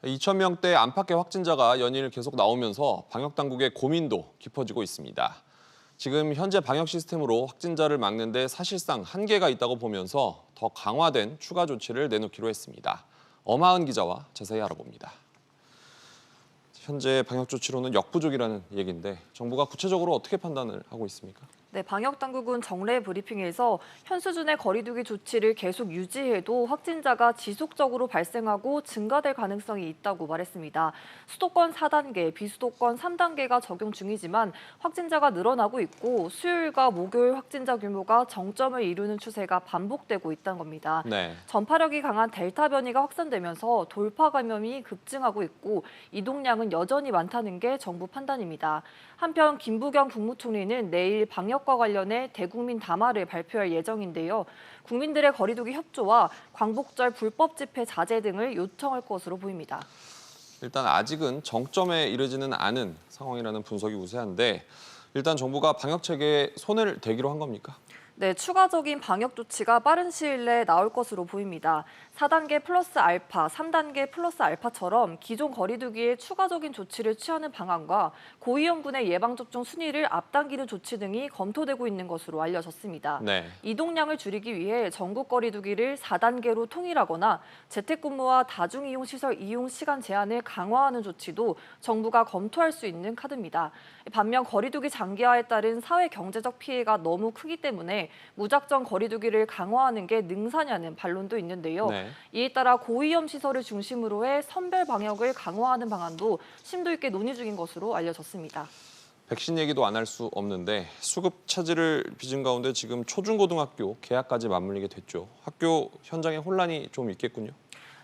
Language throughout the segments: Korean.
2,000명대 안팎의 확진자가 연일 계속 나오면서 방역당국의 고민도 깊어지고 있습니다. 지금 현재 방역 시스템으로 확진자를 막는 데 사실상 한계가 있다고 보면서 더 강화된 추가 조치를 내놓기로 했습니다. 엄하은 기자와 자세히 알아봅니다. 현재 방역 조치로는 역부족이라는 얘기인데 정부가 구체적으로 어떻게 판단을 하고 있습니까? 네, 방역당국은 정례 브리핑에서 현 수준의 거리두기 조치를 계속 유지해도 확진자가 지속적으로 발생하고 증가될 가능성이 있다고 말했습니다. 수도권 4단계, 비수도권 3단계가 적용 중이지만 확진자가 늘어나고 있고 수요일과 목요일 확진자 규모가 정점을 이루는 추세가 반복되고 있다는 겁니다. 네. 전파력이 강한 델타 변이가 확산되면서 돌파 감염이 급증하고 있고 이동량은 여전히 많다는 게 정부 판단입니다. 한편 김부겸 국무총리는 내일 방역과 관련해 대국민 담화를 발표할 예정인데요. 국민들의 거리두기 협조와 광복절 불법 집회 자제 등을 요청할 것으로 보입니다. 일단 아직은 정점에 이르지는 않은 상황이라는 분석이 우세한데 일단 정부가 방역 체계에 손을 대기로 한 겁니까? 네, 추가적인 방역 조치가 빠른 시일 내에 나올 것으로 보입니다. 4단계 플러스 알파, 3단계 플러스 알파처럼 기존 거리두기에 추가적인 조치를 취하는 방안과 고위험군의 예방접종 순위를 앞당기는 조치 등이 검토되고 있는 것으로 알려졌습니다. 네. 이동량을 줄이기 위해 전국 거리두기를 4단계로 통일하거나 재택근무와 다중이용시설 이용 시간 제한을 강화하는 조치도 정부가 검토할 수 있는 카드입니다. 반면 거리두기 장기화에 따른 사회 경제적 피해가 너무 크기 때문에 무작정 거리두기를 강화하는 게 능사냐는 반론도 있는데요. 네. 이에 따라 고위험 시설을 중심으로 해 선별 방역을 강화하는 방안도 심도 있게 논의 중인 것으로 알려졌습니다. 백신 얘기도 안 할 수 없는데 수급 차질을 빚은 가운데 지금 초중고등학교 개학까지 맞물리게 됐죠. 학교 현장에 혼란이 좀 있겠군요.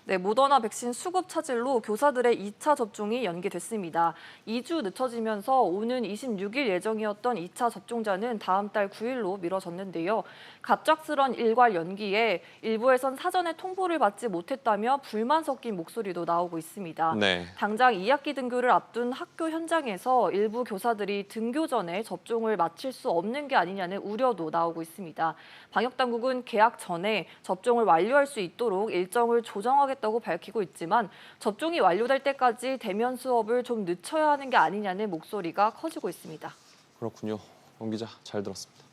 네, 모더나 백신 수급 차질로 교사들의 2차 접종이 연기됐습니다. 2주 늦춰지면서 오는 26일 예정이었던 2차 접종자는 다음 달 9일로 미뤄졌는데요. 갑작스런 일괄 연기에 일부에선 사전에 통보를 받지 못했다며 불만 섞인 목소리도 나오고 있습니다. 네. 당장 2학기 등교를 앞둔 학교 현장에서 일부 교사들이 등교 전에 접종을 마칠 수 없는 게 아니냐는 우려도 나오고 있습니다. 방역당국은 개학 전에 접종을 완료할 수 있도록 일정을 조정하겠다고 밝히고 있지만 접종이 완료될 때까지 대면 수업을 좀 늦춰야 하는 게 아니냐는 목소리가 커지고 있습니다. 그렇군요. 원 기자 잘 들었습니다.